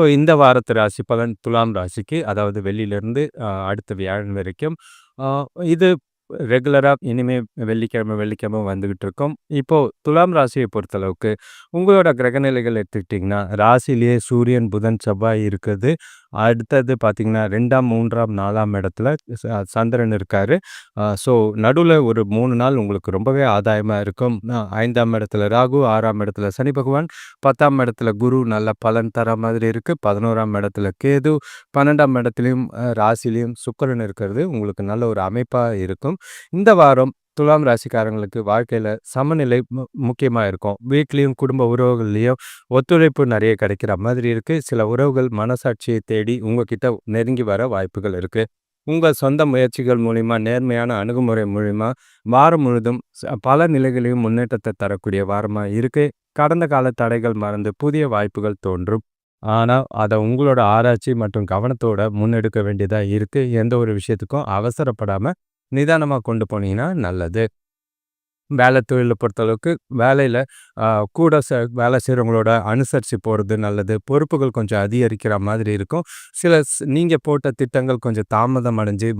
இப்போ இந்த வாரத்து ராசி பலன் துலாம் ராசிக்கு, அதாவது வெள்ளியிலிருந்து அடுத்த வியாழன் வரைக்கும். அ இது ரெகுலரா இனிமே வெள்ளிக்கிழமை, வெள்ளிக்கிழமை வந்துகிட்டு இருக்கும். இப்போ துலாம் ராசியை பொறுத்தளவுக்கு, உங்களோட கிரகநிலைகள் எடுத்துக்கிட்டிங்கன்னா, ராசியிலேயே சூரியன், புதன், செவ்வாய் இருக்குது. அடுத்தது பார்த்தீங்கன்னா, 2ஆம், 3ஆம், 4ஆம் இடத்துல சந்திரன் இருக்காரு. ஸோ நடுவுல ஒரு 3 நாள் உங்களுக்கு ரொம்பவே ஆதாயமா இருக்கும். 5ஆம் இடத்துல ராகு, 6ஆம் இடத்துல சனி பகவான், 10ஆம் இடத்துல குரு நல்ல பலன் தர மாதிரி இருக்கு. 11ஆம் இடத்துல கேது, 12ஆம் இடத்துலயும் ராசியிலயும் சுக்கிரன் இருக்கிறது உங்களுக்கு நல்ல ஒரு அமைப்பா இருக்கும். இந்த வாரம் துலாம் ராசிக்காரங்களுக்கு வாழ்க்கையில சமநிலை முக்கியமா இருக்கும். வீட்லயும் குடும்ப உறவுகள்லயும் ஒத்துழைப்பு நிறைய கிடைக்கிற மாதிரி இருக்கு. சில உறவுகள் மனசாட்சியை தேடி உங்ககிட்ட நெருங்கி வர வாய்ப்புகள் இருக்கு. உங்க சொந்த முயற்சிகள் மூலியமா, நேர்மையான அணுகுமுறை மூலியமா வாரம் முழுதும் பல நிலைகளையும் முன்னேற்றத்தை தரக்கூடிய வாரமா இருக்கு. கடந்த கால தடைகள் மறந்து புதிய வாய்ப்புகள் தோன்றும். ஆனா, அத உங்களோட ஆராய்ச்சி மற்றும் கவனத்தோட முன்னெடுக்க வேண்டியதா இருக்கு. எந்த ஒரு விஷயத்துக்கும் அவசரப்படாம நிதானமா கொண்டு போனீங்கன்னா நல்லது. வேலை தொழில பொறுத்தளவுக்கு வேலையில அ கூட வேலை செய்றவங்களோட அனுசரிச்சு போறது நல்லது. பொறுப்புகள் கொஞ்சம் அதிகரிக்கிற மாதிரி இருக்கும். சில நீங்க போட்ட திட்டங்கள் கொஞ்சம் தாமதம் அடைஞ்சு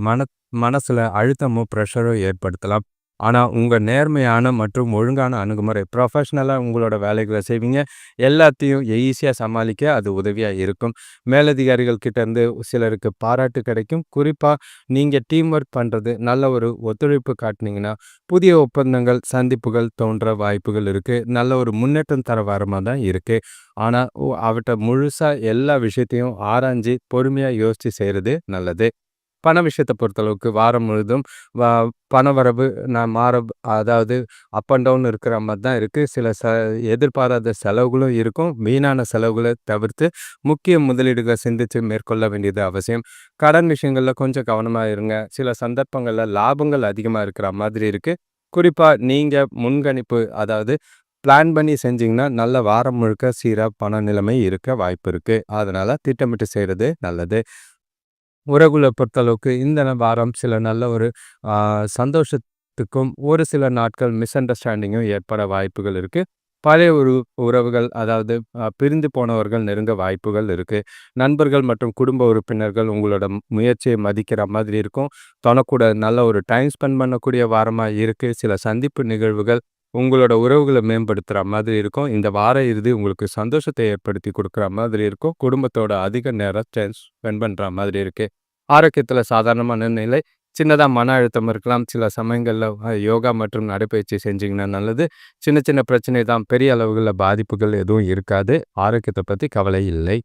மனசுல அழுத்தமோ, பிரஷரோ ஏற்படுத்தலாம். ஆனா, உங்க நேர்மையான மற்றும் ஒழுங்கான அணுகுமுறை ப்ரொஃபஷனலா உங்களோட வேலைகள செய்வீங்க. எல்லாத்தையும் ஈஸியா சமாளிக்க அது உதவியா இருக்கும். மேலதிகாரிகள் கிட்ட இருந்து சிலருக்கு பாராட்டு கிடைக்கும். குறிப்பா நீங்க டீம் ஒர்க் பண்றது, நல்ல ஒரு ஒத்துழைப்பு காட்டுனீங்கன்னா, புதிய ஒப்பந்தங்கள், சந்திப்புகள் தோன்ற வாய்ப்புகள் இருக்கு. நல்ல ஒரு முன்னேற்றம் தர வாரமா தான் இருக்கு. ஆனா, அவற்றை முழுசா எல்லா விஷயத்தையும் ஆராய்ஞ்சு பொறுமையா யோசிச்சு செய்றது நல்லது. பண விஷயத்த பொறுத்தளவுக்கு வாரம் முழுதும் வ பணவரவு அதாவது அப் அண்ட் டவுன் இருக்கிற மாரி தான் இருக்கு. சில எதிர்பாராத செலவுகளும் இருக்கும். வீணான செலவுகள தவிர்த்து முக்கிய முதலீடுகள சிந்திச்சு மேற்கொள்ள வேண்டியது அவசியம். கடன் விஷயங்கள்ல கொஞ்சம் கவனமா இருங்க. சில சந்தர்ப்பங்கள்ல லாபங்கள் அதிகமா இருக்கிற மாதிரி இருக்கு. குறிப்பா நீங்க முன்கணிப்பு அதாவது பிளான் பண்ணி செஞ்சீங்கன்னா, நல்ல வாரம் முழுக்க சீரா பண நிலைமை இருக்க வாய்ப்பு இருக்கு. அதனால திட்டமிட்டு செய்றது நல்லது. உறவுகள பொறுத்தளவுக்கு இந்த வாரம் சில நல்ல ஒரு சந்தோஷத்துக்கும், ஒரு சில நாட்கள் மிஸ் அண்டர்ஸ்டாண்டிங்கும் ஏற்பட வாய்ப்புகள் இருக்கு. பழைய உறவுகள் அதாவது பிரிந்து போனவர்கள் நெருங்க வாய்ப்புகள் இருக்கு. நண்பர்கள் மற்றும் குடும்ப உறுப்பினர்கள் உங்களோட முயற்சியை மதிக்கிற மாதிரி இருக்கும். தனக்கூட நல்ல ஒரு டைம் ஸ்பெண்ட் பண்ணக்கூடிய வாரமா இருக்கு. சில சந்திப்பு நிகழ்வுகள் உங்களோட உறவுகள மேம்படுத்துற மாதிரி இருக்கும். இந்த வார இறுதி உங்களுக்கு சந்தோஷத்தை ஏற்படுத்தி குடுக்குற மாதிரி இருக்கும். குடும்பத்தோட அதிக நேரம் ஸ்பெண்ட் பண்ற மாதிரி இருக்கு. ஆரோக்கியத்துல சாதாரணமான நிலை. சின்னதா மன அழுத்தம் இருக்கலாம். சில சமயங்கள்ல யோகா மற்றும் நடைப்பயிற்சி செஞ்சீங்கன்னா நல்லது. சின்ன சின்ன பிரச்சனை தான். பெரிய அளவுகள்ல பாதிப்புகள் எதுவும் இருக்காது. ஆரோக்கியத்த பத்தி கவலை இல்லை.